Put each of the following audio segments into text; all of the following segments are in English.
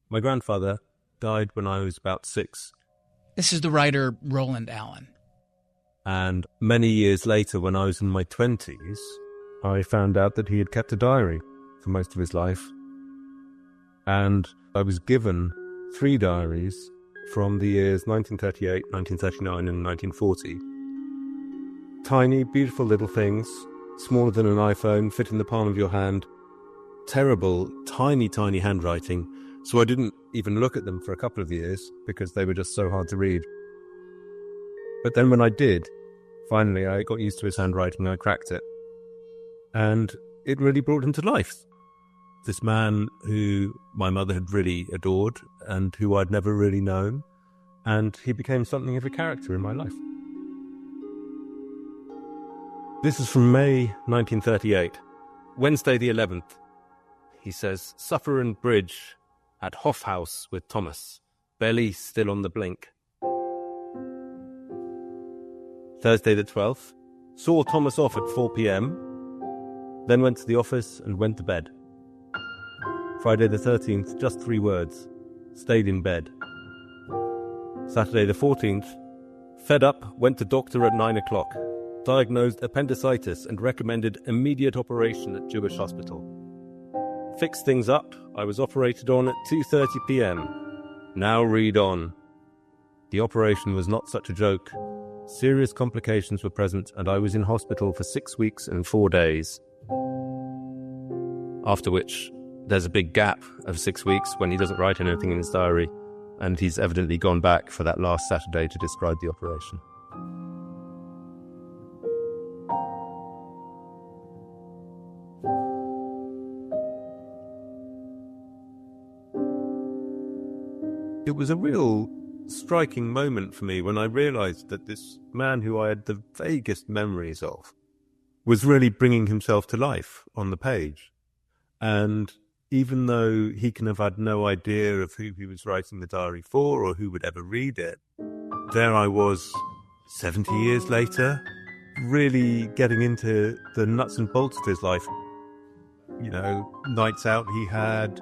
My grandfather died when I was about 6. This is the writer Roland Allen. And many years later, when I was in my 20s, I found out that he had kept a diary for most of his life. And I was given 3 diaries from the years 1938, 1939 and 1940. Tiny, beautiful little things, smaller than an iPhone, fit in the palm of your hand. Terrible, tiny, tiny handwriting. So I didn't even look at them for a couple of years because they were just so hard to read. But then when I did, finally I got used to his handwriting, I cracked it. And it really brought him to life. This man who my mother had really adored and who I'd never really known. And he became something of a character in my life. This is from May 1938. Wednesday the 11th. He says, "Supper and bridge at Hoff House with Thomas. Belly still on the blink." Thursday the 12th. Saw Thomas off at 4 p.m. Then went to the office and went to bed. Friday the 13th, just 3 words. Stayed in bed. Saturday the 14th. Fed up, went to doctor at 9 o'clock. Diagnosed appendicitis and recommended immediate operation at Jewish hospital. Fixed things up. I was operated on at 2:30 p.m. Now read on. The operation was not such a joke. Serious complications were present and I was in hospital for 6 weeks and 4 days. After which, there's a big gap of 6 weeks when he doesn't write anything in his diary, and he's evidently gone back for that last Saturday to describe the operation. It was a real striking moment for me when I realized that this man who I had the vaguest memories of was really bringing himself to life on the page. And even though he can have had no idea of who he was writing the diary for or who would ever read it, there I was 70 years later, really getting into the nuts and bolts of his life. You know, nights out he had,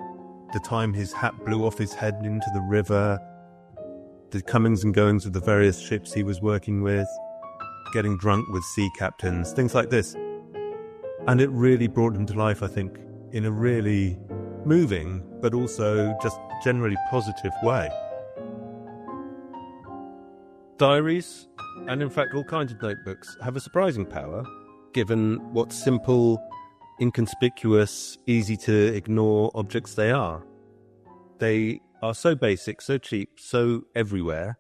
the time his hat blew off his head into the river, the comings and goings of the various ships he was working with, getting drunk with sea captains, things like this. And it really brought him to life, I think, in a really moving, but also just generally positive way. Diaries, and in fact all kinds of notebooks, have a surprising power, given what simple, inconspicuous, easy to ignore objects they are. They are so basic, so cheap, so everywhere,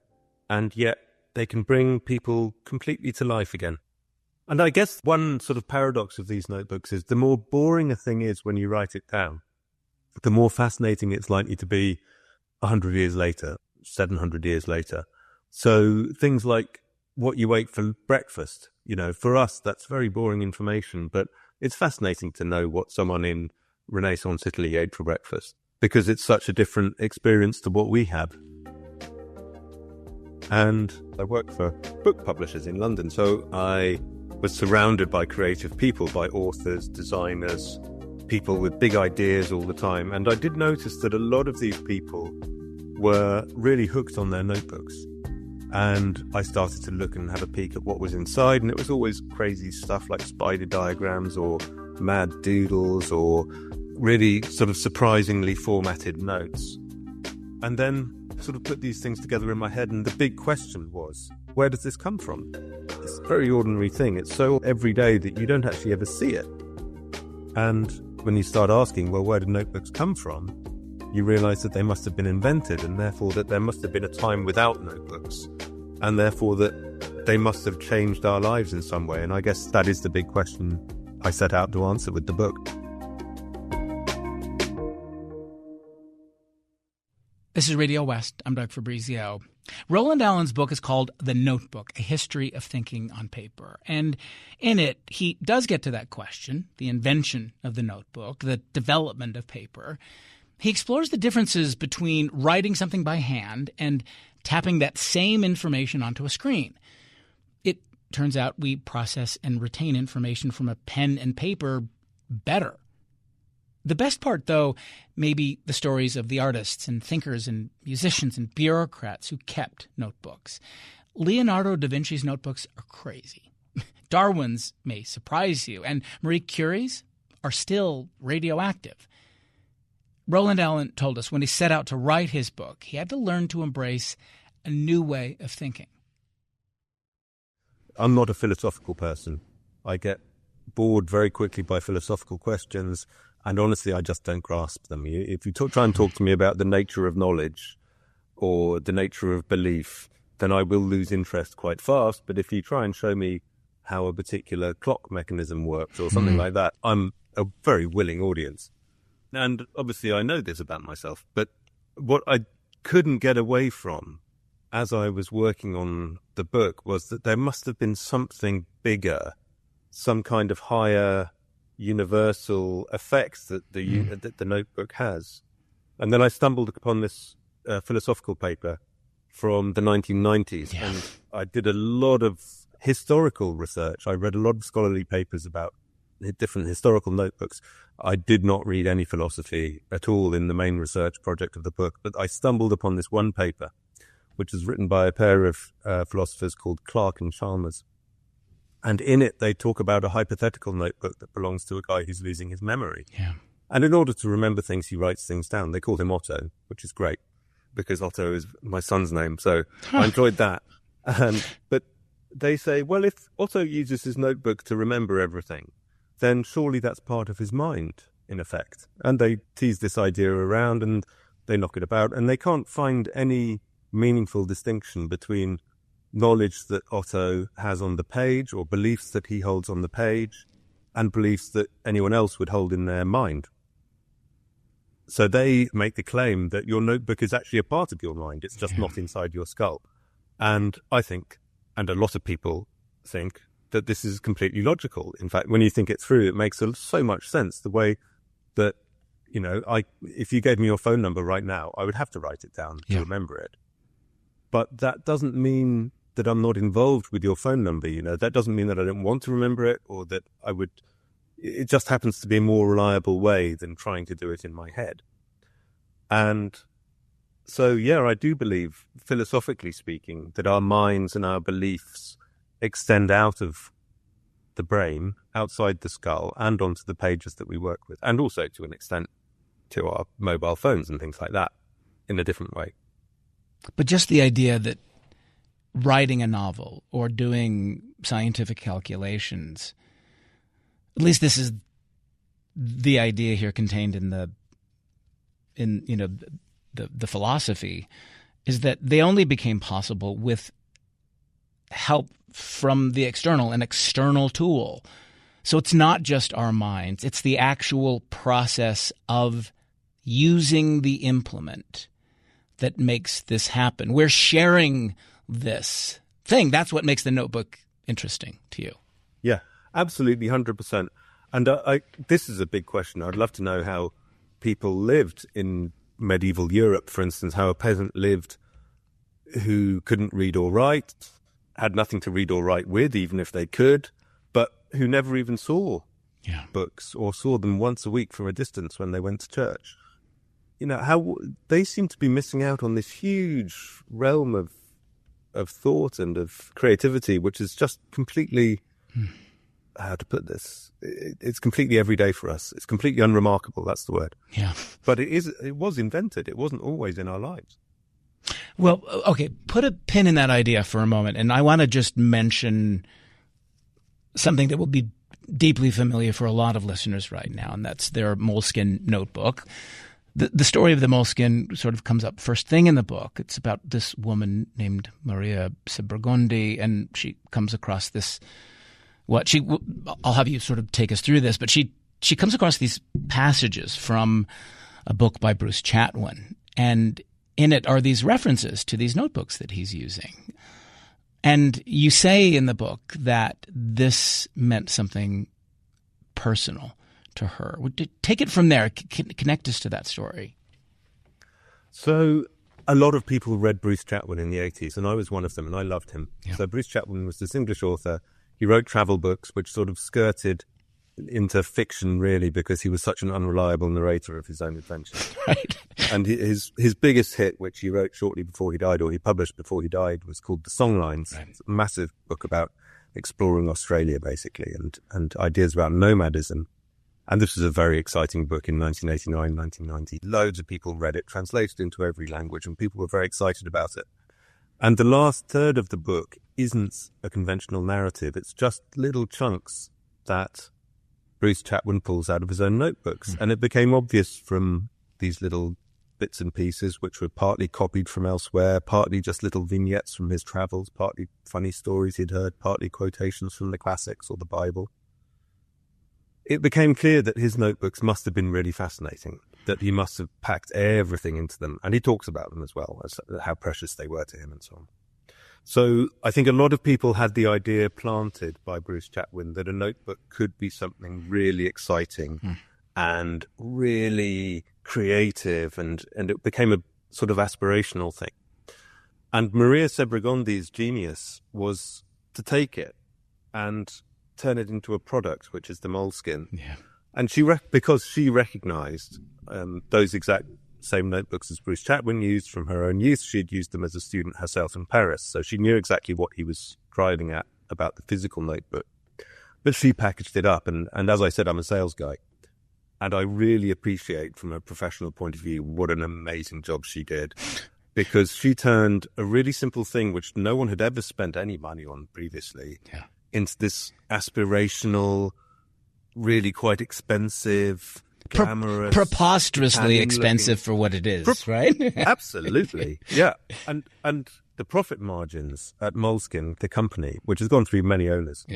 and yet they can bring people completely to life again. And I guess one sort of paradox of these notebooks is the more boring a thing is when you write it down, the more fascinating it's likely to be 100 years later, 700 years later. So things like what you ate for breakfast, you know, for us, that's very boring information, but it's fascinating to know what someone in Renaissance Italy ate for breakfast, because it's such a different experience to what we have. And I work for book publishers in London, so I was surrounded by creative people, by authors, designers, people with big ideas all the time. And I did notice that a lot of these people were really hooked on their notebooks. And I started to look and have a peek at what was inside, and it was always crazy stuff like spider diagrams or mad doodles or really sort of surprisingly formatted notes. And then sort of put these things together in my head, and the big question was, where does this come from? It's a very ordinary thing. It's so everyday that you don't actually ever see it. And when you start asking, well, where do notebooks come from? You realize that they must have been invented, and therefore that there must have been a time without notebooks, and therefore that they must have changed our lives in some way. And I guess that is the big question I set out to answer with the book. This is Radio West. I'm Doug Fabrizio. Roland Allen's book is called The Notebook, A History of Thinking on Paper. And in it, he does get to that question, the invention of the notebook, the development of paper. He explores the differences between writing something by hand and tapping that same information onto a screen. It turns out we process and retain information from a pen and paper better. The best part, though, may be the stories of the artists and thinkers and musicians and bureaucrats who kept notebooks. Leonardo da Vinci's notebooks are crazy. Darwin's may surprise you, and Marie Curie's are still radioactive. Roland Allen told us when he set out to write his book, he had to learn to embrace a new way of thinking. I'm not a philosophical person. I get bored very quickly by philosophical questions, and honestly, I just don't grasp them. If you try and talk to me about the nature of knowledge or the nature of belief, then I will lose interest quite fast. But if you try and show me how a particular clock mechanism works or something like that, I'm a very willing audience. And obviously I know this about myself, but what I couldn't get away from as I was working on the book was that there must have been something bigger, some kind of higher universal effects that the notebook has. And then I stumbled upon this philosophical paper from the 1990s, and I did a lot of historical research. I read a lot of scholarly papers about different historical notebooks. I did not read any philosophy at all in the main research project of the book, but I stumbled upon this one paper, which was written by a pair of philosophers called Clark and Chalmers. And in it, they talk about a hypothetical notebook that belongs to a guy who's losing his memory. Yeah. And in order to remember things, he writes things down. They call him Otto, which is great, because Otto is my son's name. So I enjoyed that. But they say, well, if Otto uses his notebook to remember everything, then surely that's part of his mind, in effect. And they tease this idea around and they knock it about, and they can't find any meaningful distinction between knowledge that Otto has on the page or beliefs that he holds on the page and beliefs that anyone else would hold in their mind. So they make the claim that your notebook is actually a part of your mind. It's just not inside your skull. And I think, and a lot of people think, that this is completely logical. In fact, when you think it through, it makes so much sense. The way that, if you gave me your phone number right now, I would have to write it down to remember it. But that doesn't mean that I'm not involved with your phone number. That doesn't mean that I don't want to remember it or that I would. It just happens to be a more reliable way than trying to do it in my head. And so, I do believe, philosophically speaking, that our minds and our beliefs extend out of the brain, outside the skull, and onto the pages that we work with, and also to an extent to our mobile phones and things like that in a different way. But just the idea that writing a novel or doing scientific calculations, at least this is the idea here contained in the philosophy, is that they only became possible with help from the external, an external tool. So it's not just our minds, it's the actual process of using the implement that makes this happen. We're sharing this thing. That's what makes the notebook interesting to you. Yeah, absolutely, 100%. And this is a big question. I'd love to know how people lived in medieval Europe, for instance, how a peasant lived who couldn't read or write, had nothing to read or write with, even if they could, but who never even saw books or saw them once a week from a distance when they went to church. How they seem to be missing out on this huge realm of thought and of creativity, which is just completely, how to put this, it's completely everyday for us. It's completely unremarkable, that's the word. Yeah. But it was invented. It wasn't always in our lives. Well, okay, put a pin in that idea for a moment, and I want to just mention something that will be deeply familiar for a lot of listeners right now, and that's their Moleskine notebook. The story of the Moleskine sort of comes up first thing in the book. It's about this woman named Maria Sebregondi, and she comes across this. I'll have you sort of take us through this, but she comes across these passages from a book by Bruce Chatwin, and in it are these references to these notebooks that he's using. And you say in the book that this meant something personal to her. Take it from there. Connect us to that story. So a lot of people read Bruce Chatwin in the 80s, and I was one of them, and I loved him. Yeah. So Bruce Chatwin was this English author. He wrote travel books, which sort of skirted into fiction, really, because he was such an unreliable narrator of his own adventures. Right. And his biggest hit, which he wrote shortly before he died, or he published before he died, was called The Songlines. Right. It's a massive book about exploring Australia, basically, and ideas about nomadism. And this was a very exciting book in 1989, 1990. Loads of people read it, translated into every language, and people were very excited about it. And the last third of the book isn't a conventional narrative. It's just little chunks that Bruce Chatwin pulls out of his own notebooks. And it became obvious from these little bits and pieces, which were partly copied from elsewhere, partly just little vignettes from his travels, partly funny stories he'd heard, partly quotations from the classics or the Bible. It became clear that his notebooks must have been really fascinating, that he must have packed everything into them. And he talks about them as well, as how precious they were to him and so on. So I think a lot of people had the idea planted by Bruce Chatwin that a notebook could be something really exciting and really creative, and it became a sort of aspirational thing. And Maria Sebregondi's genius was to take it and turn it into a product, which is the moleskin. Yeah. And because she recognized those exact same notebooks as Bruce Chatwin used from her own youth. She'd used them as a student herself in Paris, so she knew exactly what he was driving at about the physical notebook. But she packaged it up, and as I said, I'm a sales guy, and I really appreciate from a professional point of view what an amazing job she did, because she turned a really simple thing which no one had ever spent any money on previously into this aspirational, really quite expensive, glamorous, preposterously expensive for what it is, right? Absolutely, yeah. And the profit margins at Moleskine, the company, which has gone through many owners,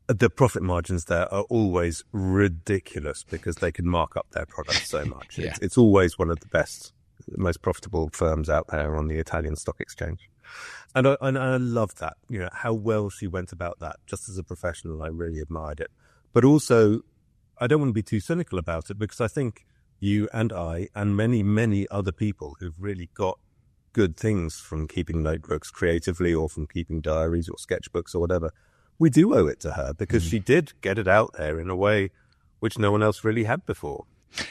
the profit margins there are always ridiculous because they can mark up their products so much. It's always one of the best, most profitable firms out there on the Italian stock exchange. And I love that, how well she went about that. Just as a professional, I really admired it. But also, I don't want to be too cynical about it, because I think you and I and many, many other people who've really got good things from keeping notebooks creatively, or from keeping diaries or sketchbooks or whatever, we do owe it to her, because she did get it out there in a way which no one else really had before.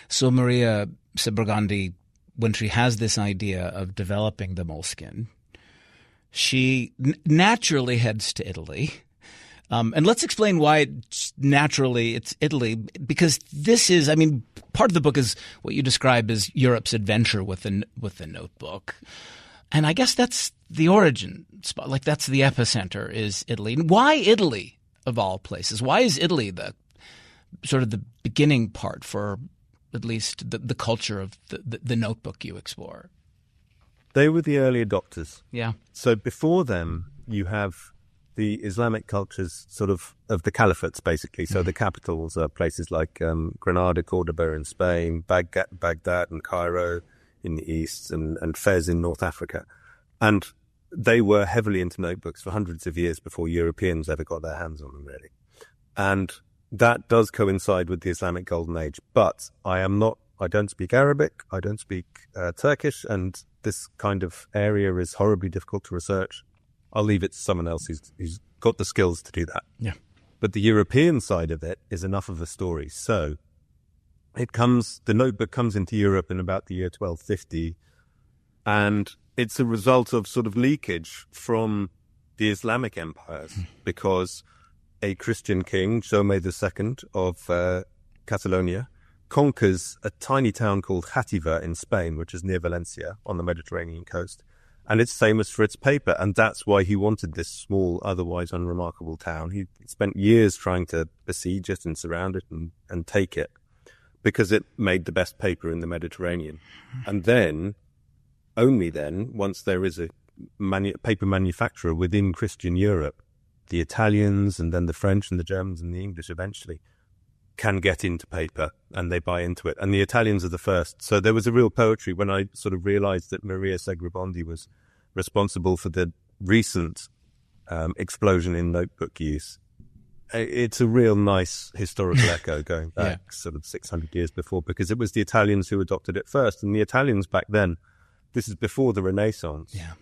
So Maria Sebregondi, when she has this idea of developing the moleskin, she naturally heads to Italy. And let's explain why naturally it's Italy, because this is, part of the book is what you describe as Europe's adventure with the notebook. And I guess that's the origin spot, like that's the epicenter is Italy. And why Italy, of all places? Why is Italy the sort of the beginning part for at least the culture of the notebook you explore? They were the early adopters. Yeah. So before them, you have the Islamic cultures sort of the caliphates, basically. So the capitals are places like Granada, Cordoba in Spain, Baghdad and Cairo in the east, and Fez in North Africa. And they were heavily into notebooks for hundreds of years before Europeans ever got their hands on them, really. And that does coincide with the Islamic Golden Age. But I don't speak Arabic, I don't speak Turkish, and this kind of area is horribly difficult to research. I'll leave it to someone else who's got the skills to do that. Yeah. But the European side of it is enough of a story. So the notebook comes into Europe in about the year 1250, and it's a result of sort of leakage from the Islamic empires, because a Christian king, Jaume II of Catalonia, conquers a tiny town called Játiva in Spain, which is near Valencia on the Mediterranean coast. And it's famous for its paper, and that's why he wanted this small, otherwise unremarkable town. He spent years trying to besiege it and surround it and take it, because it made the best paper in the Mediterranean. And then, only then, once there is a paper manufacturer within Christian Europe, the Italians and then the French and the Germans and the English eventually can get into paper, and they buy into it. And the Italians are the first. So there was a real poetry when I sort of realized that Maria Sebregondi was responsible for the recent explosion in notebook use. It's a real nice historical echo going back sort of 600 years before, because it was the Italians who adopted it first. And the Italians back then, this is before the Renaissance. Yeah.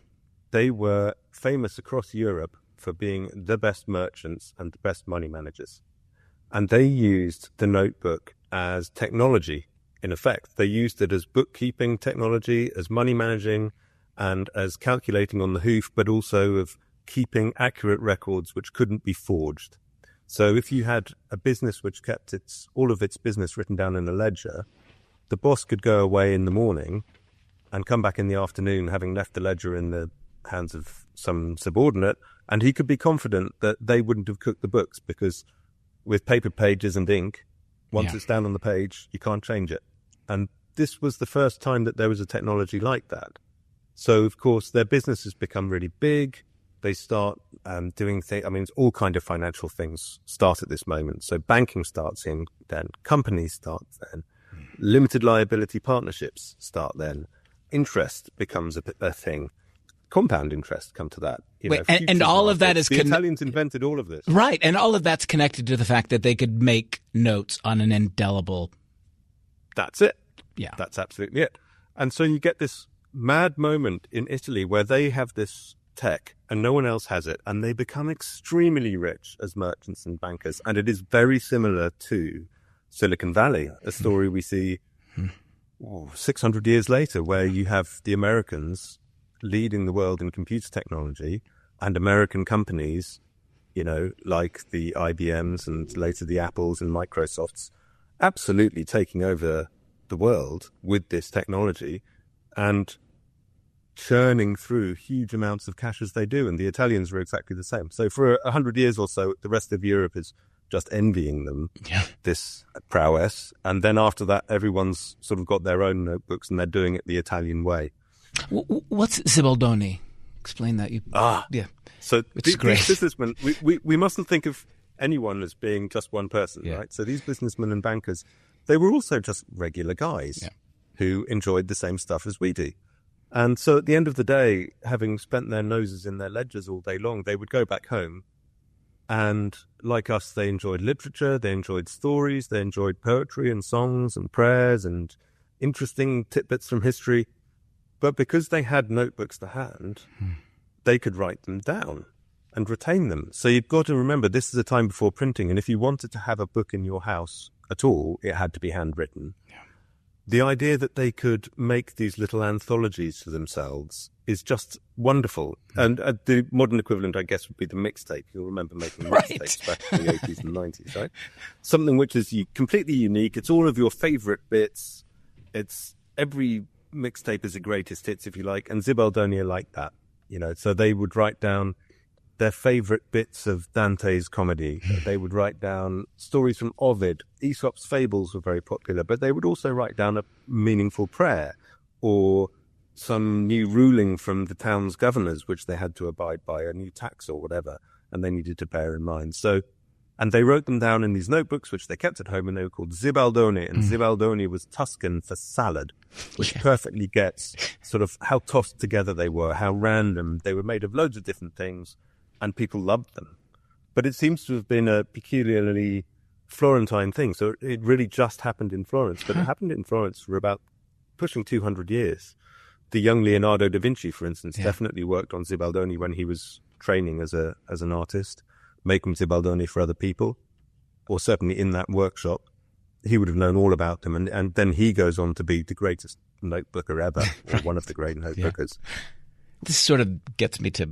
They were famous across Europe for being the best merchants and the best money managers. And they used the notebook as technology, in effect. They used it as bookkeeping technology, as money managing, and as calculating on the hoof, but also of keeping accurate records which couldn't be forged. So if you had a business which kept all of its business written down in a ledger, the boss could go away in the morning and come back in the afternoon having left the ledger in the hands of some subordinate, and he could be confident that they wouldn't have cooked the books, because with paper pages and ink, once it's down on the page, you can't change it. And this was the first time that there was a technology like that. So, of course, their business has become really big. They start doing things. I mean, it's all kind of financial things start at this moment. So banking starts in then. Companies start then. Limited liability partnerships start then. Interest becomes a thing. Compound interest come to that. And all of that is... The Italians invented all of this. Right. And all of that's connected to the fact that they could make notes on an indelible... That's it. Yeah. That's absolutely it. And so you get this mad moment in Italy where they have this tech and no one else has it, and they become extremely rich as merchants and bankers. And it is very similar to Silicon Valley, a story we see 600 years later, where you have the Americans leading the world in computer technology, and American companies, like the IBMs and later the Apples and Microsofts, absolutely taking over the world with this technology and churning through huge amounts of cash as they do. And the Italians were exactly the same. So for 100 years or so, the rest of Europe is just envying them this prowess. And then after that, everyone's sort of got their own notebooks and they're doing it the Italian way. What's Zibaldone? Explain that. Yeah. So these businessmen, we mustn't think of anyone as being just one person, right? So these businessmen and bankers, they were also just regular guys who enjoyed the same stuff as we do. And so at the end of the day, having spent their noses in their ledgers all day long, they would go back home. And like us, they enjoyed literature, they enjoyed stories, they enjoyed poetry and songs and prayers and interesting tidbits from history. But because they had notebooks to hand, they could write them down and retain them. So you've got to remember, this is a time before printing. And if you wanted to have a book in your house at all, it had to be handwritten. Yeah. The idea that they could make these little anthologies for themselves is just wonderful. And the modern equivalent, I guess, would be the mixtape. You'll remember making mixtapes back in the 80s and 90s, right? Something which is completely unique. It's all of your favorite bits. It's every mixtape is a greatest hits, if you like. And Zibaldone are like that, So they would write down their favorite bits of Dante's comedy. They would write down stories from Ovid. Aesop's fables were very popular, but they would also write down a meaningful prayer or some new ruling from the town's governors, which they had to abide by, a new tax or whatever, and they needed to bear in mind. So, and they wrote them down in these notebooks, which they kept at home, and they were called Zibaldone, and Zibaldone was Tuscan for salad, which perfectly gets sort of how tossed together they were, how random. They were made of loads of different things, and people loved them. But it seems to have been a peculiarly Florentine thing. So it really just happened in Florence. But it happened in Florence for about pushing 200 years. The young Leonardo da Vinci, for instance, definitely worked on Zibaldone when he was training as an artist, making Zibaldone for other people, or certainly in that workshop. He would have known all about them. And then he goes on to be the greatest notebooker ever, or one of the great notebookers. This sort of gets me to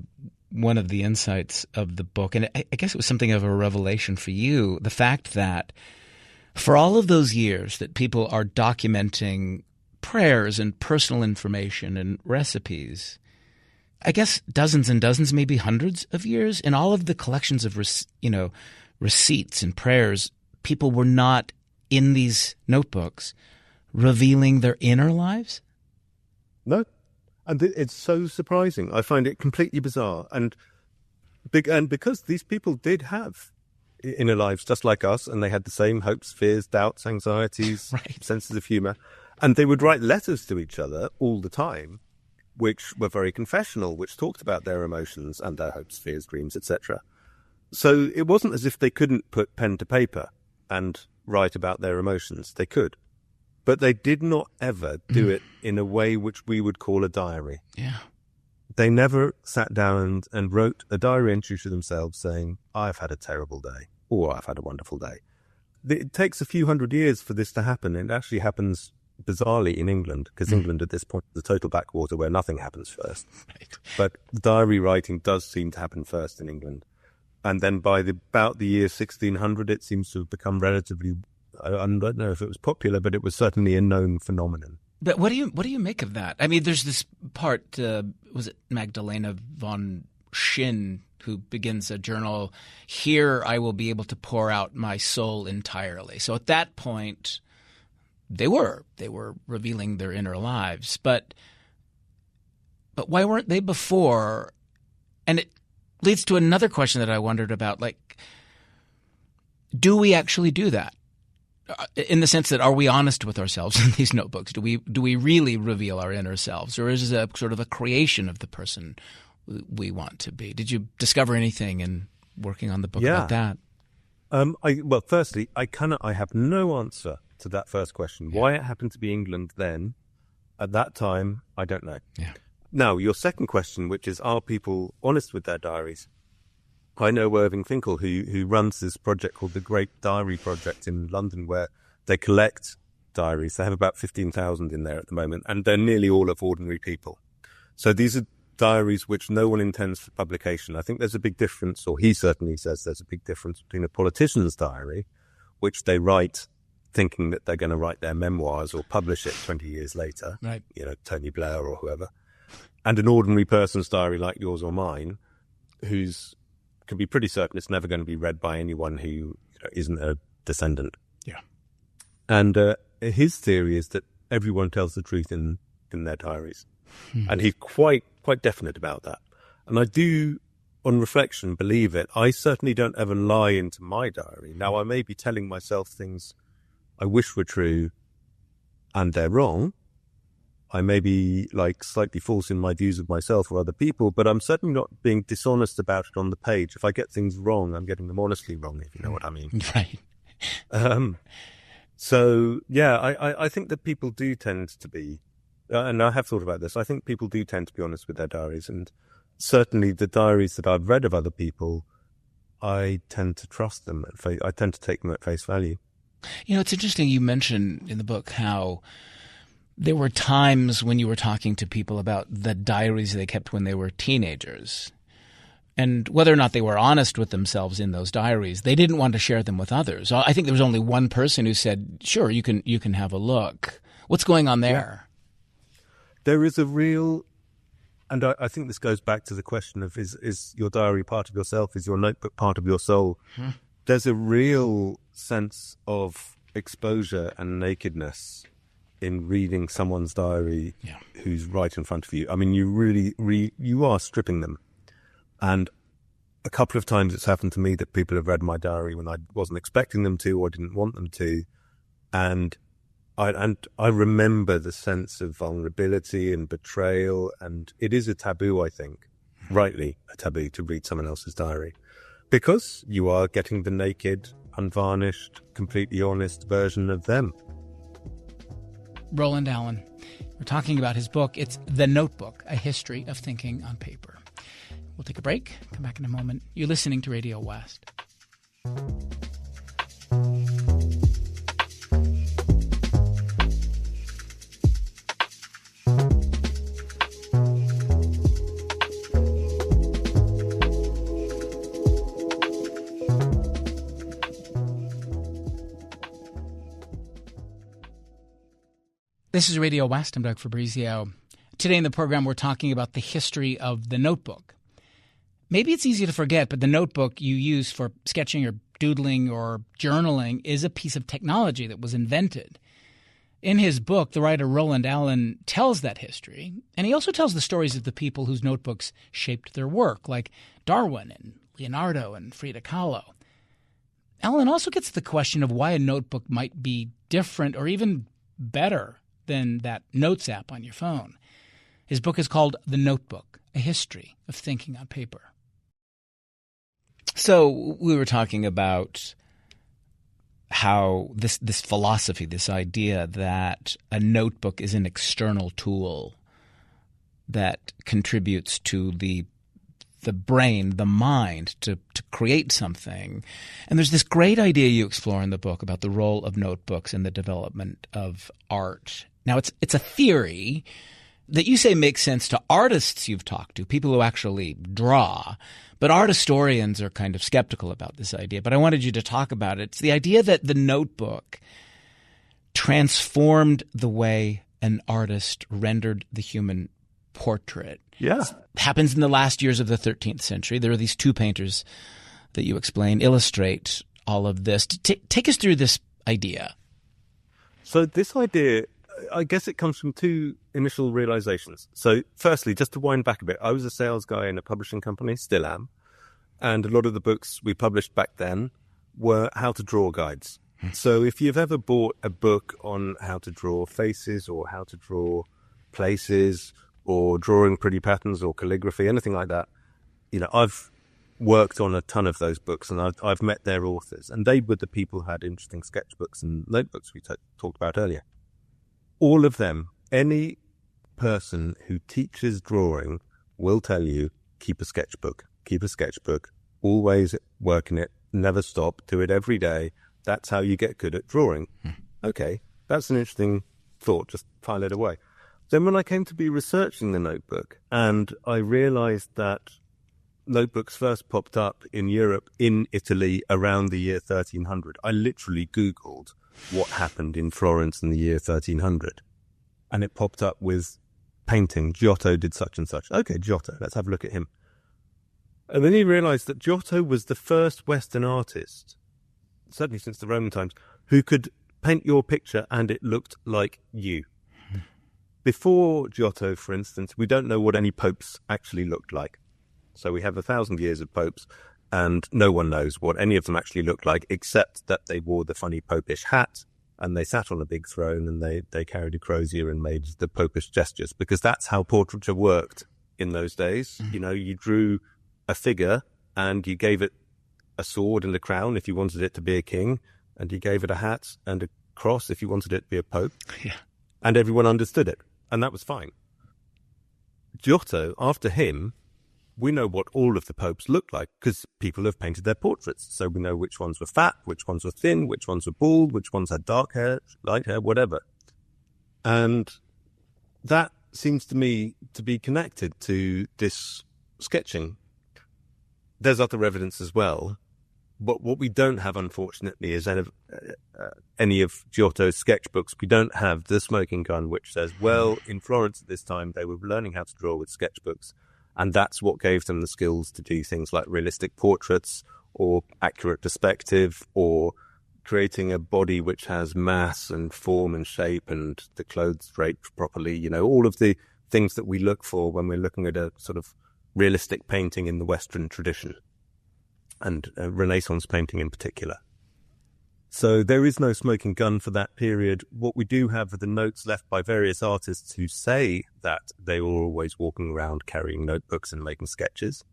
one of the insights of the book, and I guess it was something of a revelation for you, the fact that for all of those years that people are documenting prayers and personal information and recipes, I guess dozens and dozens, maybe hundreds of years, in all of the collections of receipts and prayers, people were not in these notebooks revealing their inner lives? No. And it's so surprising. I find it completely bizarre. And because these people did have inner lives just like us, and they had the same hopes, fears, doubts, anxieties, senses of humor, and they would write letters to each other all the time, which were very confessional, which talked about their emotions and their hopes, fears, dreams, etc. So it wasn't as if they couldn't put pen to paper and write about their emotions. They could. but they did not ever do it in a way which we would call a diary. Yeah. They never sat down and wrote a diary entry to themselves saying, I've had a terrible day, or I've had a wonderful day. It takes a few hundred years for this to happen. It actually happens bizarrely in England, because England at this point is a total backwater where nothing happens first. Right. But diary writing does seem to happen first in England. And then by about the year 1600, it seems to have become relatively, I don't know if it was popular, but it was certainly a known phenomenon. But what do you make of that? I mean, there's this part, was it Magdalena von Schinn, who begins a journal, "Here I will be able to pour out my soul entirely." So at that point, they were revealing their inner lives. But why weren't they before? And it leads to another question that I wondered about, like, do we actually do that? In the sense that, are we honest with ourselves in these notebooks? Do we really reveal our inner selves, or is it a sort of a creation of the person we want to be? Did you discover anything in working on the book about that? Well, firstly, I have no answer to that first question. Yeah. Why it happened to be England then, at that time, I don't know. Yeah. Now, your second question, which is, are people honest with their diaries? I know Irving Finkel, who runs this project called the Great Diary Project in London, where they collect diaries. They have about 15,000 in there at the moment, and they're nearly all of ordinary people. So these are diaries which no one intends for publication. I think there's a big difference, or he certainly says there's a big difference between a politician's diary, which they write thinking that they're going to write their memoirs or publish it 20 years later, right? Tony Blair or whoever, and an ordinary person's diary like yours or mine, who's can be pretty certain it's never going to be read by anyone who isn't a descendant. Yeah. And his theory is that everyone tells the truth in their diaries. And he's quite definite about that. And I do, on reflection, believe it. I certainly don't ever lie into my diary. Now, I may be telling myself things I wish were true and they're wrong. I may be slightly false in my views of myself or other people, but I'm certainly not being dishonest about it on the page. If I get things wrong, I'm getting them honestly wrong, if you know what I mean. Right. So, yeah, I think that people do tend to be, and I have thought about this, I think people do tend to be honest with their diaries. And certainly the diaries that I've read of other people, I tend to trust them. I tend to take them at face value. It's interesting you mentioned in the book how there were times when you were talking to people about the diaries they kept when they were teenagers. And whether or not they were honest with themselves in those diaries, they didn't want to share them with others. I think there was only one person who said, sure, you can have a look. What's going on there? Yeah. There is a real, and I think this goes back to the question of, is your diary part of yourself? Is your notebook part of your soul? There's a real sense of exposure and nakedness in reading someone's diary who's right in front of you. I mean, you really, you are stripping them. And a couple of times it's happened to me that people have read my diary when I wasn't expecting them to or didn't want them to. And I remember the sense of vulnerability and betrayal. And it is a taboo, I think, rightly a taboo, to read someone else's diary. Because you are getting the naked, unvarnished, completely honest version of them. Roland Allen. We're talking about his book. It's The Notebook, A History of Thinking on Paper. We'll take a break, come back in a moment. You're listening to Radio West. This is Radio West. I'm Doug Fabrizio. Today in the program, we're talking about the history of the notebook. Maybe it's easy to forget, but the notebook you use for sketching or doodling or journaling is a piece of technology that was invented. In his book, the writer Roland Allen tells that history, and he also tells the stories of the people whose notebooks shaped their work, like Darwin and Leonardo and Frida Kahlo. Allen also gets to the question of why a notebook might be different or even better than that Notes app on your phone. His book is called The Notebook, A History of Thinking on Paper. So we were talking about how this philosophy, this idea that a notebook is an external tool that contributes to the brain, the mind, to create something. And there's this great idea you explore in the book about the role of notebooks in the development of art. Now, it's a theory that you say makes sense to artists you've talked to, people who actually draw. But art historians are kind of skeptical about this idea. But I wanted you to talk about it. It's the idea that the notebook transformed the way an artist rendered the human portrait. Yeah. It happens in the last years of the 13th century. There are these two painters that you explain, illustrate all of this. Take us through this idea. So this idea, I guess it comes from two initial realizations. So firstly, just to wind back a bit, I was a sales guy in a publishing company, still am. And a lot of the books we published back then were how to draw guides. So if you've ever bought a book on how to draw faces or how to draw places or drawing pretty patterns or calligraphy, anything like that, I've worked on a ton of those books and I've met their authors. And they were the people who had interesting sketchbooks and notebooks we talked about earlier. All of them, any person who teaches drawing will tell you, keep a sketchbook, always work in it, never stop, do it every day. That's how you get good at drawing. Okay, that's an interesting thought, just file it away. Then when I came to be researching the notebook and I realized that notebooks first popped up in Europe, in Italy, around the year 1300, I literally Googled what happened in Florence in the year 1300. And it popped up with painting. Giotto did such and such. Okay, Giotto, let's have a look at him. And then he realized that Giotto was the first Western artist, certainly since the Roman times, who could paint your picture and it looked like you. Before Giotto, for instance, we don't know what any popes actually looked like. So we have 1,000 years of popes and no one knows what any of them actually looked like, except that they wore the funny popish hat and they sat on a big throne and they carried a crozier and made the popish gestures, because that's how portraiture worked in those days. You drew a figure and you gave it a sword and a crown if you wanted it to be a king, and you gave it a hat and a cross if you wanted it to be a pope. Yeah. And everyone understood it, and that was fine. Giotto, after him, we know what all of the popes looked like because people have painted their portraits. So we know which ones were fat, which ones were thin, which ones were bald, which ones had dark hair, light hair, whatever. And that seems to me to be connected to this sketching. There's other evidence as well. But what we don't have, unfortunately, is any of Giotto's sketchbooks. We don't have the smoking gun, which says, well, in Florence at this time, they were learning how to draw with sketchbooks. And that's what gave them the skills to do things like realistic portraits or accurate perspective or creating a body which has mass and form and shape and the clothes draped properly. All of the things that we look for when we're looking at a sort of realistic painting in the Western tradition, and Renaissance painting in particular. So there is no smoking gun for that period. What we do have are the notes left by various artists who say that they were always walking around carrying notebooks and making sketches.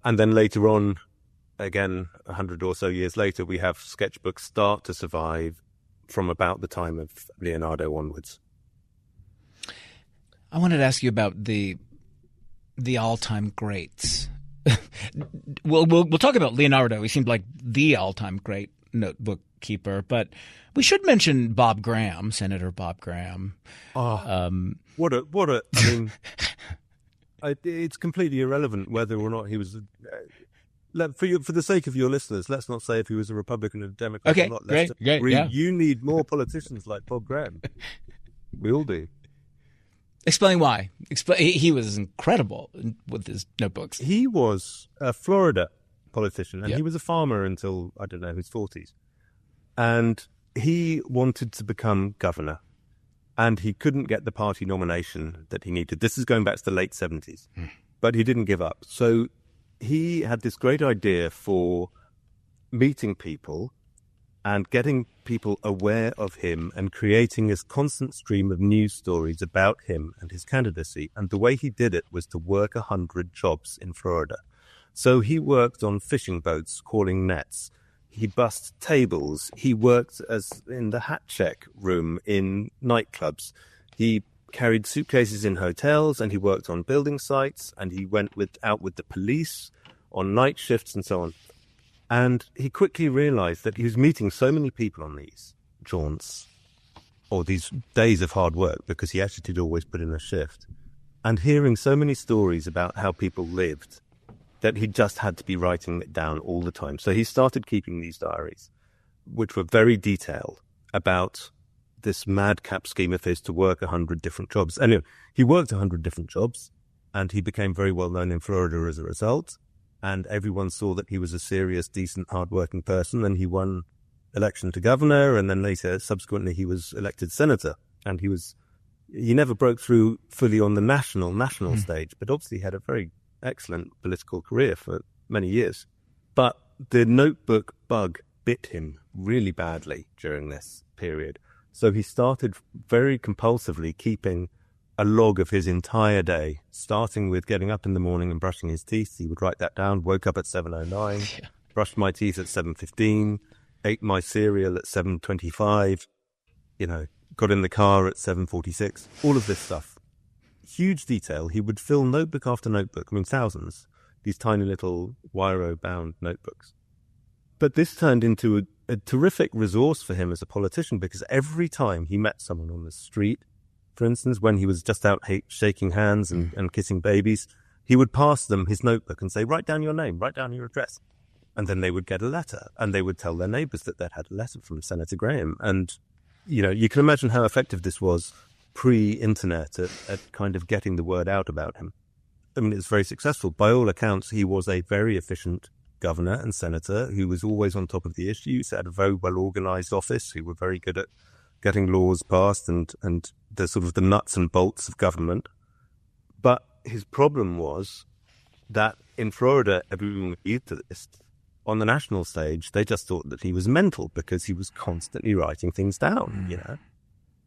And then later on, again, 100 or so years later, we have sketchbooks start to survive from about the time of Leonardo onwards. I wanted to ask you about the all-time greats. We'll talk about Leonardo. He seemed like the all-time great notebook keeper, but we should mention Bob Graham, Senator Bob Graham. I mean, it's completely irrelevant whether or not he was. For the sake of your listeners, let's not say if he was a Republican or a Democrat or not. Great, yeah. You need more politicians like Bob Graham. We all do. Explain why. He was incredible with his notebooks. He was a Florida politician, and Yep. he was a farmer until, I don't know, his 40s. And he wanted to become governor, and he couldn't get the party nomination that he needed. This is going back to the late 70s, but he didn't give up. So he had this great idea for meeting people and getting people aware of him and creating this constant stream of news stories about him and his candidacy. And the way he did it was to work 100 jobs in Florida. So he worked on fishing boats, calling nets. He bussed tables. He worked as in the hat check room in nightclubs. He carried suitcases in hotels, and he worked on building sites, and he went out with the police on night shifts and so on. And he quickly realized that he was meeting so many people on these jaunts or these days of hard work, because he actually did always put in a shift, and hearing so many stories about how people lived, that he just had to be writing it down all the time. So he started keeping these diaries, which were very detailed, about this madcap scheme of his to work 100 different jobs. Anyway, he worked 100 different jobs, and he became very well known in Florida as a result. And everyone saw that he was a serious, decent, hard-working person, and he won election to governor, and then later, subsequently, he was elected senator. And he never broke through fully on the national stage, but obviously had a very excellent political career for many years. But the notebook bug bit him really badly during this period. So he started very compulsively keeping a log of his entire day, starting with getting up in the morning and brushing his teeth. He would write that down. Woke up at 7:09, brushed my teeth at 7:15, ate my cereal at 7:25, got in the car at 7:46, all of this stuff. Huge detail. He would fill notebook after notebook, thousands, these tiny little wire-bound notebooks. But this turned into a terrific resource for him as a politician, because every time he met someone on the street, for instance, when he was just out shaking hands and kissing babies, he would pass them his notebook and say, write down your name, write down your address. And then they would get a letter, and they would tell their neighbors that they'd had a letter from Senator Graham. And, you can imagine how effective this was pre-internet at kind of getting the word out about him. I mean, it's very successful. By all accounts, he was a very efficient governor and senator who was always on top of the issues, had a very well-organized office, who were very good at getting laws passed and the sort of the nuts and bolts of government. But his problem was that in Florida, everyone was used to this. On the national stage, they just thought that he was mental because he was constantly writing things down,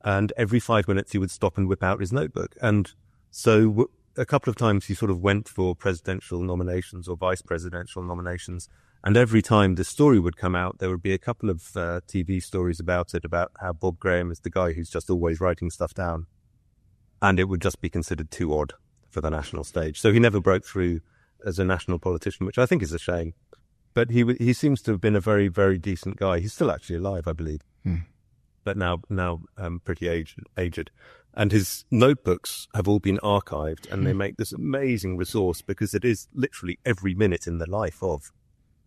And every 5 minutes he would stop and whip out his notebook. And so a couple of times he sort of went for presidential nominations or vice presidential nominations. And every time the story would come out, there would be a couple of TV stories about it, about how Bob Graham is the guy who's just always writing stuff down. And it would just be considered too odd for the national stage. So he never broke through as a national politician, which I think is a shame. But he seems to have been a very, very decent guy. He's still actually alive, I believe. But now pretty aged. And his notebooks have all been archived, and they make this amazing resource, because it is literally every minute in the life of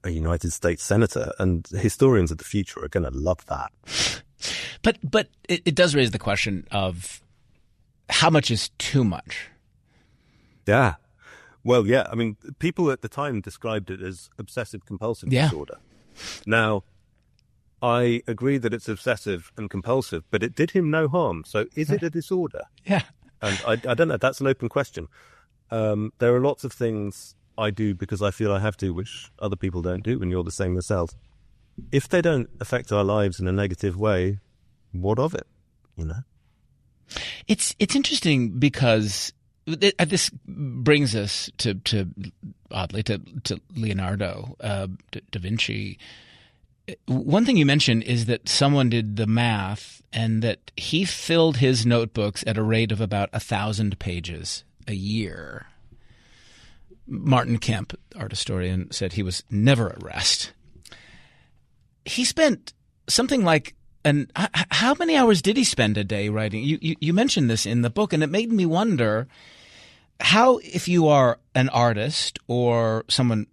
a United States senator, and historians of the future are going to love that. But it does raise the question of how much is too much? Yeah. Well, yeah. I mean, people at the time described it as obsessive-compulsive disorder. Now, I agree that it's obsessive and compulsive, but it did him no harm. So is it a disorder? Yeah. And I don't know. That's an open question. There are lots of things I do because I feel I have to, which other people don't do, and you're the same yourself. If they don't affect our lives in a negative way, what of it? It's interesting because this brings us to oddly to Leonardo da Vinci. One thing you mentioned is that someone did the math and that he filled his notebooks at a rate of about 1,000 pages a year. Martin Kemp, art historian, said he was never at rest. He spent something like how many hours did he spend a day writing? You mentioned this in the book, and it made me wonder how, if you are an artist or someone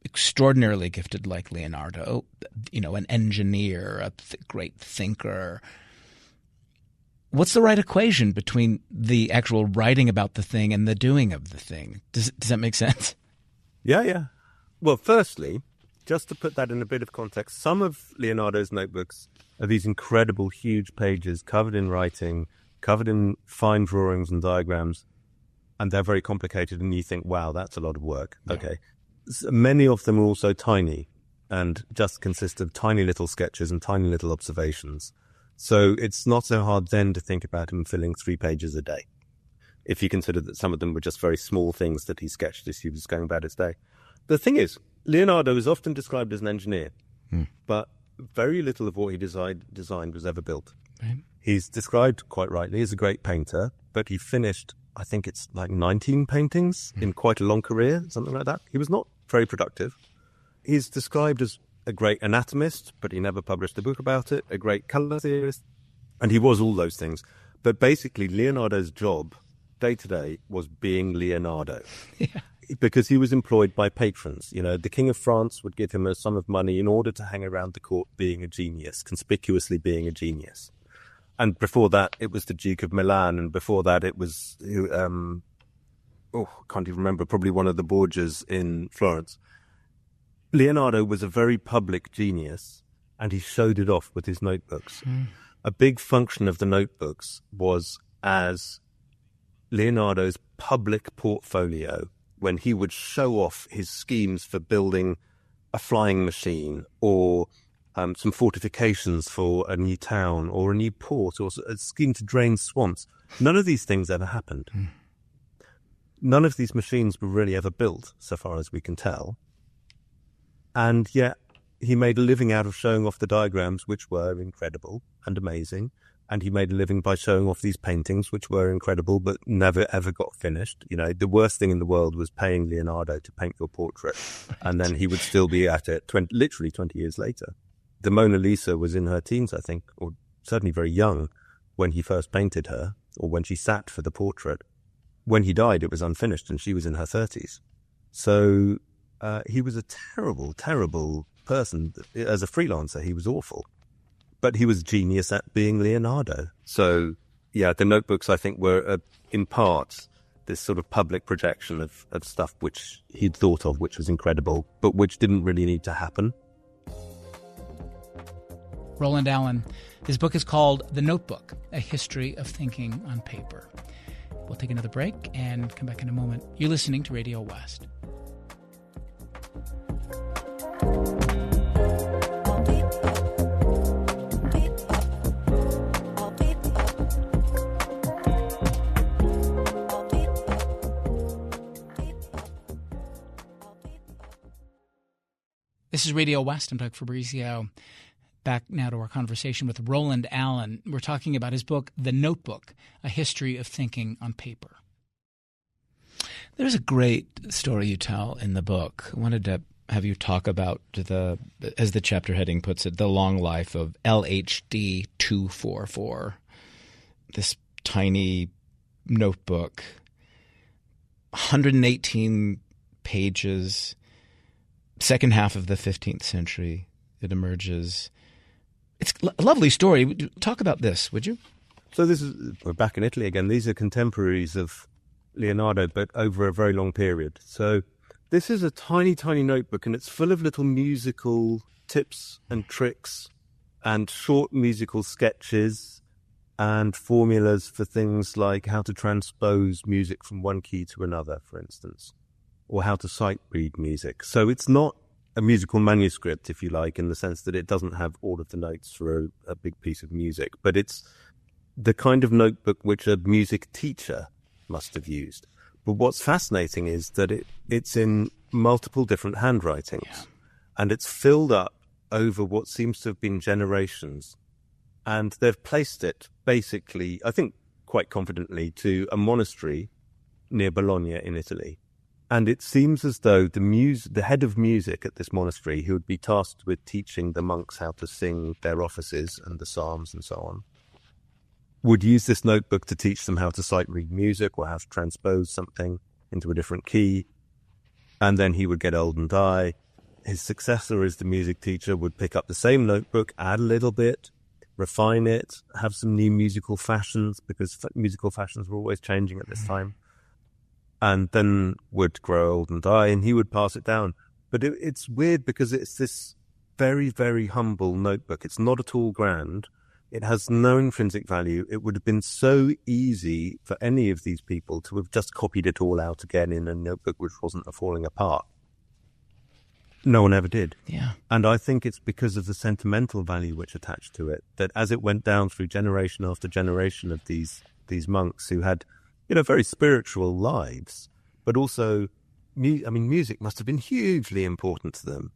extraordinarily gifted like Leonardo, an engineer, a great thinker, what's the right equation between the actual writing about the thing and the doing of the thing? Does that make sense? Yeah. Well, firstly, just to put that in a bit of context, some of Leonardo's notebooks are these incredible, huge pages covered in writing, covered in fine drawings and diagrams, and they're very complicated, and you think, wow, that's a lot of work. Yeah. Okay. Many of them are also tiny and just consist of tiny little sketches and tiny little observations. So it's not so hard then to think about him filling 3 pages a day, if you consider that some of them were just very small things that he sketched as he was going about his day. The thing is, Leonardo is often described as an engineer. but very little of what he designed was ever built. Right. He's described quite rightly as a great painter, but he finished, I think it's like 19 paintings in quite a long career, something like that. He was not very productive. He's described as a great anatomist, but he never published a book about it, a great colour theorist, and he was all those things. But basically, Leonardo's job, day to day, was being Leonardo. Yeah. Because he was employed by patrons. You know, the King of France would give him a sum of money in order to hang around the court being a genius, conspicuously being a genius. And before that, it was the Duke of Milan, and before that, it was, I can't even remember, probably one of the Borgias in Florence. Leonardo was a very public genius, and he showed it off with his notebooks. A big function of the notebooks was as Leonardo's public portfolio, when he would show off his schemes for building a flying machine or some fortifications for a new town or a new port or a scheme to drain swamps. None of these things ever happened. None of these machines were really ever built, so far as we can tell. And yet he made a living out of showing off the diagrams, which were incredible and amazing. And he made a living by showing off these paintings, which were incredible, but never, ever got finished. You know, the worst thing in the world was paying Leonardo to paint your portrait. Right. And then he would still be at it literally 20 years later. The Mona Lisa was in her teens, I think, or certainly very young when he first painted her, or when she sat for the portrait. When he died, it was unfinished, and she was in her 30s. So he was a terrible, terrible person. As a freelancer, he was awful. But he was genius at being Leonardo. So, yeah, the notebooks, I think, were, in part, this sort of public projection of stuff which he'd thought of, which was incredible, but which didn't really need to happen. Roland Allen. His book is called The Notebook, A History of Thinking on Paper. We'll take another break and come back in a moment. You're listening to Radio West. This is Radio West. I'm Doug Fabrizio. Back now to our conversation with Roland Allen. We're talking about his book, The Notebook, A History of Thinking on Paper. There's a great story you tell in the book. I wanted to have you talk about, as the chapter heading puts it, the long life of LHD 244, this tiny notebook, 118 pages, second half of the 15th century. It emerges. It's a lovely story. Talk about this, would you? So we're back in Italy again. These are contemporaries of Leonardo, but over a very long period. So this is a tiny, tiny notebook, and it's full of little musical tips and tricks and short musical sketches and formulas for things like how to transpose music from one key to another, for instance, or how to sight read music. So it's not a musical manuscript, if you like, in the sense that it doesn't have all of the notes for a big piece of music, but it's the kind of notebook which a music teacher must have used. But what's fascinating is that it's in multiple different handwritings, and it's filled up over what seems to have been generations. And they've placed it basically, I think quite confidently, to a monastery near Bologna in Italy. And it seems as though the head of music at this monastery, who would be tasked with teaching the monks how to sing their offices and the psalms and so on, would use this notebook to teach them how to sight read music or how to transpose something into a different key. And then he would get old and die. His successor as the music teacher would pick up the same notebook, add a little bit, refine it, have some new musical fashions, because musical fashions were always changing at this time. And then would grow old and die, and he would pass it down. But it's weird because it's this very, very humble notebook. It's not at all grand. It has no intrinsic value. It would have been so easy for any of these people to have just copied it all out again in a notebook which wasn't falling apart. No one ever did. Yeah. And I think it's because of the sentimental value which attached to it, that as it went down through generation after generation of these monks who had, very spiritual lives, but also, music must have been hugely important to them.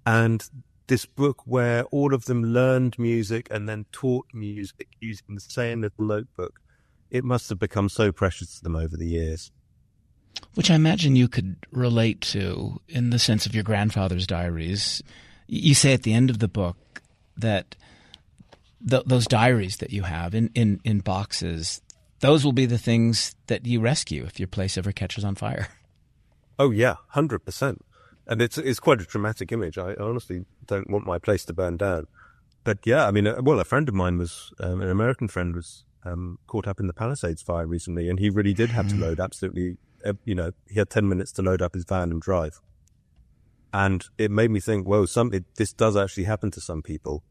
And this book where all of them learned music and then taught music using the same little notebook, it must have become so precious to them over the years. Which I imagine you could relate to in the sense of your grandfather's diaries. You say at the end of the book that those diaries that you have in boxes, those will be the things that you rescue if your place ever catches on fire. Oh, yeah, 100%. And it's quite a dramatic image. I honestly don't want my place to burn down. But yeah, I mean, a friend of mine was, an American friend was caught up in the Palisades fire recently, and he really did have to load absolutely, he had 10 minutes to load up his van and drive. And it made me think, whoa, this does actually happen to some people.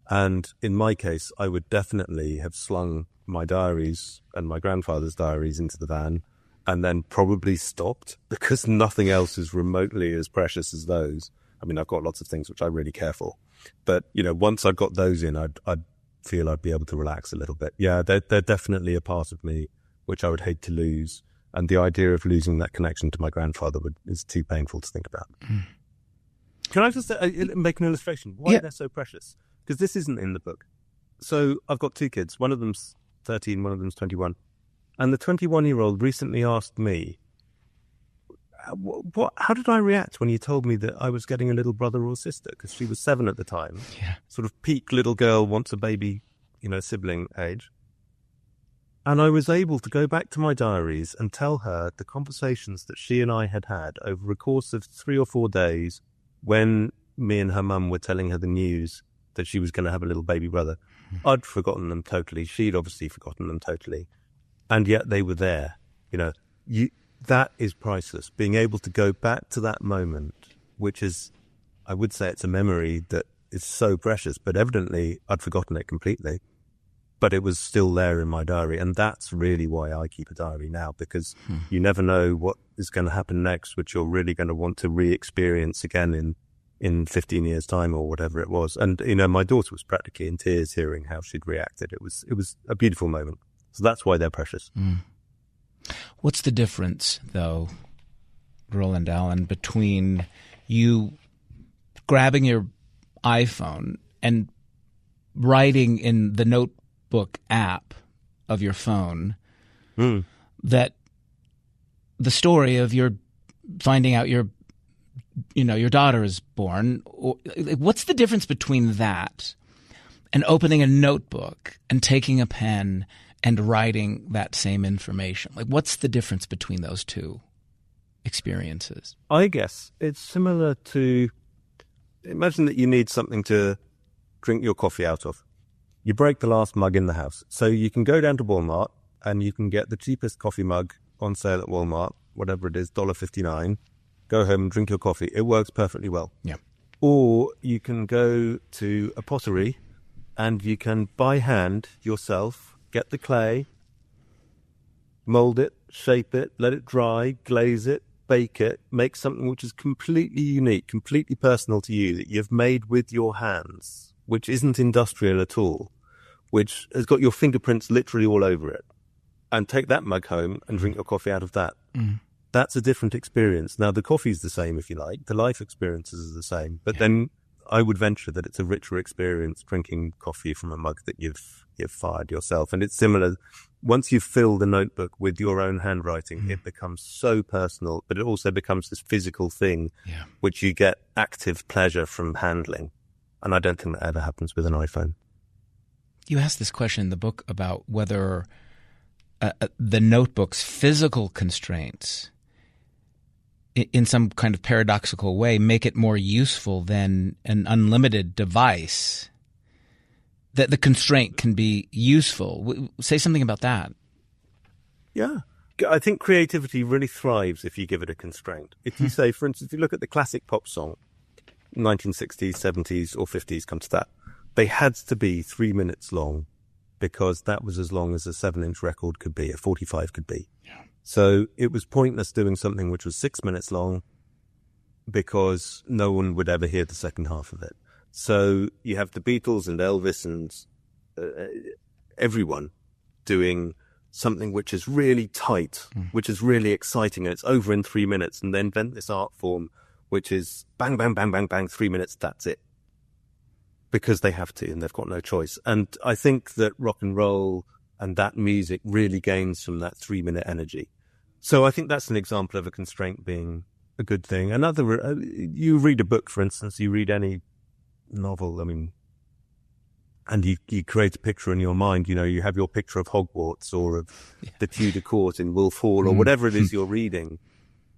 And in my case, I would definitely have slung my diaries and my grandfather's diaries into the van and then probably stopped, because nothing else is remotely as precious as those. I mean, I've got lots of things which I really care for. But, once I got those in, I'd feel I'd be able to relax a little bit. Yeah, they're definitely a part of me which I would hate to lose. And the idea of losing that connection to my grandfather is too painful to think about. Mm. Can I just make an illustration? Why they're so precious? Because this isn't in the book. So I've got two kids. One of them's 13, one of them's 21. And the 21-year-old recently asked me, how did I react when you told me that I was getting a little brother or sister? Because she was 7 at the time. Yeah. Sort of peak little girl wants a baby, sibling age. And I was able to go back to my diaries and tell her the conversations that she and I had had over a course of 3 or 4 days when me and her mum were telling her the news that she was going to have a little baby brother. I'd forgotten them totally. She'd obviously forgotten them totally. And yet they were there. That is priceless. Being able to go back to that moment, which is, I would say it's a memory that is so precious, but evidently I'd forgotten it completely. But it was still there in my diary. And that's really why I keep a diary now, because you never know what is going to happen next, which you're really going to want to re-experience again in 15 years' time or whatever it was. And, my daughter was practically in tears hearing how she'd reacted. It was a beautiful moment. So that's why they're precious. Mm. What's the difference, though, Roland Allen, between you grabbing your iPhone and writing in the notebook app of your phone that the story of your finding out your daughter is born? What's the difference between that and opening a notebook and taking a pen and writing that same information? What's the difference between those two experiences? I guess it's similar to, imagine that you need something to drink your coffee out of. You break the last mug in the house. So you can go down to Walmart and you can get the cheapest coffee mug on sale at Walmart, whatever it is, $1.59. Go home and drink your coffee. It works perfectly well. Yeah. Or you can go to a pottery and you can, by hand, yourself, get the clay, mold it, shape it, let it dry, glaze it, bake it, make something which is completely unique, completely personal to you, that you've made with your hands, which isn't industrial at all, which has got your fingerprints literally all over it. And take that mug home and drink your coffee out of that. Mm. That's a different experience. Now, the coffee's the same, if you like. The life experiences are the same. But then I would venture that it's a richer experience drinking coffee from a mug that you've fired yourself. And it's similar. Once you've filled the notebook with your own handwriting, it becomes so personal, but it also becomes this physical thing, which you get active pleasure from handling. And I don't think that ever happens with an iPhone. You asked this question in the book about whether the notebook's physical constraints, in some kind of paradoxical way, make it more useful than an unlimited device. That the constraint can be useful. Say something about that. Yeah. I think creativity really thrives if you give it a constraint. If you say, for instance, if you look at the classic pop song, 1960s, 70s, or 50s, come to that, they had to be 3 minutes long because that was as long as a 7-inch record could be, a 45 could be. Yeah. So it was pointless doing something which was 6 minutes long because no one would ever hear the second half of it. So you have the Beatles and Elvis and everyone doing something which is really tight, which is really exciting, and it's over in 3 minutes, and they invent this art form which is bang, bang, bang, bang, bang, 3 minutes, that's it. Because they have to and they've got no choice. And I think that rock and roll and that music really gains from that 3-minute energy. So I think that's an example of a constraint being a good thing. Another, you read a book, for instance, you read any novel, and you create a picture in your mind, you have your picture of Hogwarts or of the Tudor court in Wolf Hall or whatever it is you're reading.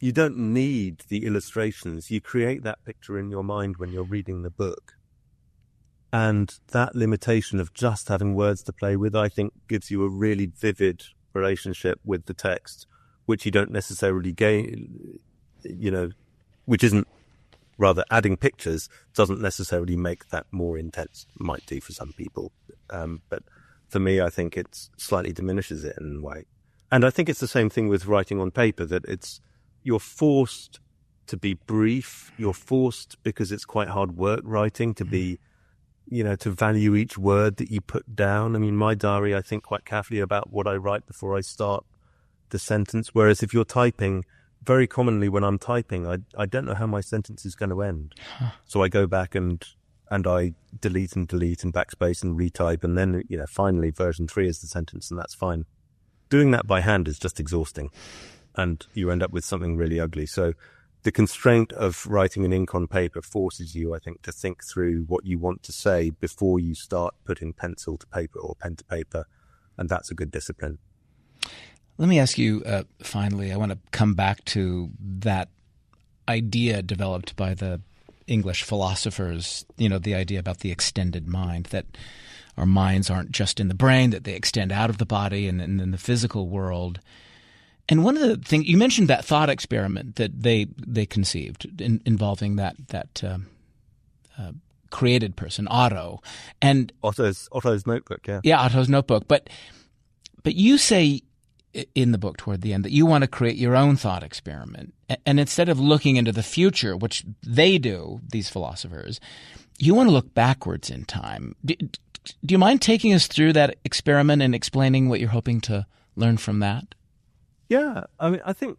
You don't need the illustrations. You create that picture in your mind when you're reading the book. And that limitation of just having words to play with, I think, gives you a really vivid relationship with the text, which you don't necessarily gain, which isn't, rather adding pictures doesn't necessarily make that more intense. Might do for some people. But for me, I think it slightly diminishes it in a way. And I think it's the same thing with writing on paper, that you're forced to be brief. You're forced, because it's quite hard work writing, to be, to value each word that you put down. My diary, I think quite carefully about what I write before I start the sentence. Whereas if you're typing, very commonly when I'm typing, I don't know how my sentence is going to end. So I go back and I delete and backspace and retype. And then, finally version 3 is the sentence, and that's fine. Doing that by hand is just exhausting, and you end up with something really ugly. So the constraint of writing in ink on paper forces you, I think, to think through what you want to say before you start putting pencil to paper or pen to paper. And that's a good discipline. Let me ask you, finally, I want to come back to that idea developed by the English philosophers, the idea about the extended mind, that our minds aren't just in the brain, that they extend out of the body and in the physical world. And one of the things you mentioned, that thought experiment that they conceived involving that created person, Otto, and Otto's notebook, yeah, Otto's notebook. But you say in the book toward the end that you want to create your own thought experiment, and instead of looking into the future, which they do, these philosophers, you want to look backwards in time. Do you mind taking us through that experiment and explaining what you're hoping to learn from that? Yeah, I think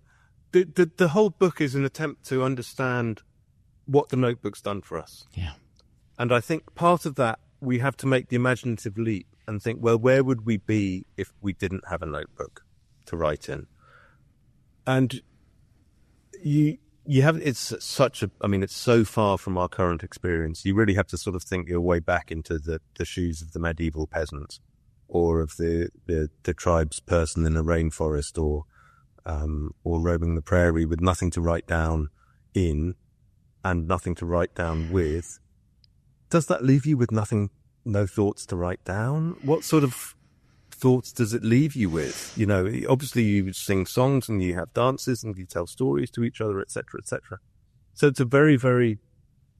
the whole book is an attempt to understand what the notebook's done for us. Yeah. And I think part of that, we have to make the imaginative leap and think, well, where would we be if we didn't have a notebook to write in? And you have, it's so far from our current experience. You really have to sort of think your way back into the shoes of the medieval peasant, or of the tribe's person in a rainforest, or roaming the prairie with nothing to write down in and nothing to write down with. Does that leave you with no thoughts to write down? What sort of thoughts does it leave you with? Obviously you sing songs and you have dances and you tell stories to each other, etc., etc. So it's a very, very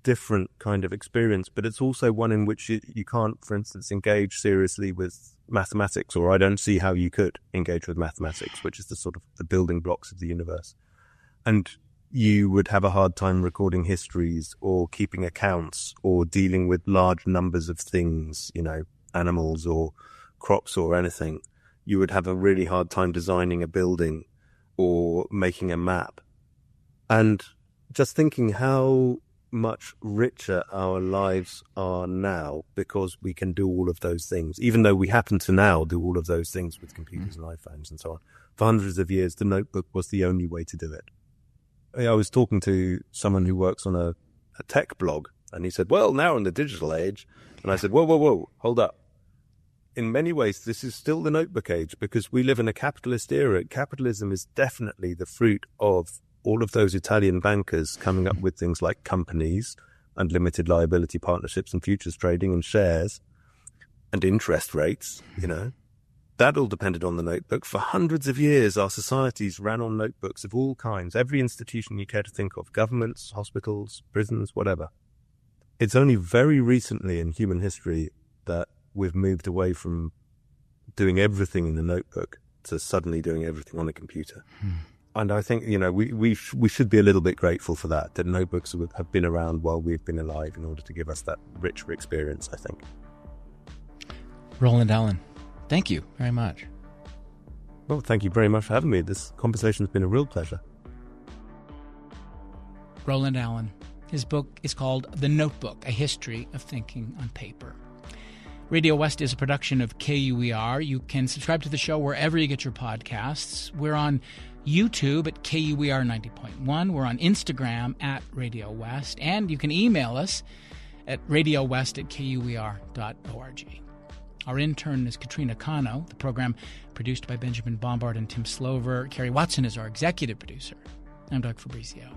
different kind of experience, but it's also one in which you can't, for instance, engage seriously with mathematics, or I don't see how you could engage with mathematics, which is the sort of the building blocks of the universe. And you would have a hard time recording histories or keeping accounts or dealing with large numbers of things, animals or crops or anything. You would have a really hard time designing a building or making a map. And just thinking how much richer our lives are now because we can do all of those things, even though we happen to now do all of those things with computers and iPhones and so on. For hundreds of years, the notebook was the only way to do it. I was talking to someone who works on a tech blog, and he said, well, now in the digital age. And I said, whoa, hold up. In many ways, this is still the notebook age, because we live in a capitalist era. Capitalism is definitely the fruit of all of those Italian bankers coming up with things like companies and limited liability partnerships and futures trading and shares and interest rates, That all depended on the notebook. For hundreds of years, our societies ran on notebooks of all kinds, every institution you care to think of, governments, hospitals, prisons, whatever. It's only very recently in human history that we've moved away from doing everything in the notebook to suddenly doing everything on a computer. And I think, we should be a little bit grateful for that notebooks have been around while we've been alive in order to give us that richer experience, I think. Roland Allen, thank you very much. Well, thank you very much for having me. This conversation has been a real pleasure. Roland Allen. His book is called The Notebook, A History of Thinking on Paper. Radio West is a production of KUER. You can subscribe to the show wherever you get your podcasts. We're on YouTube at KUER 90.1. We're on Instagram at Radio West. And you can email us at radiowest@kuer.org. Our intern is Katrina Cano. The program produced by Benjamin Bombard and Tim Slover. Carrie Watson is our executive producer. I'm Doug Fabrizio.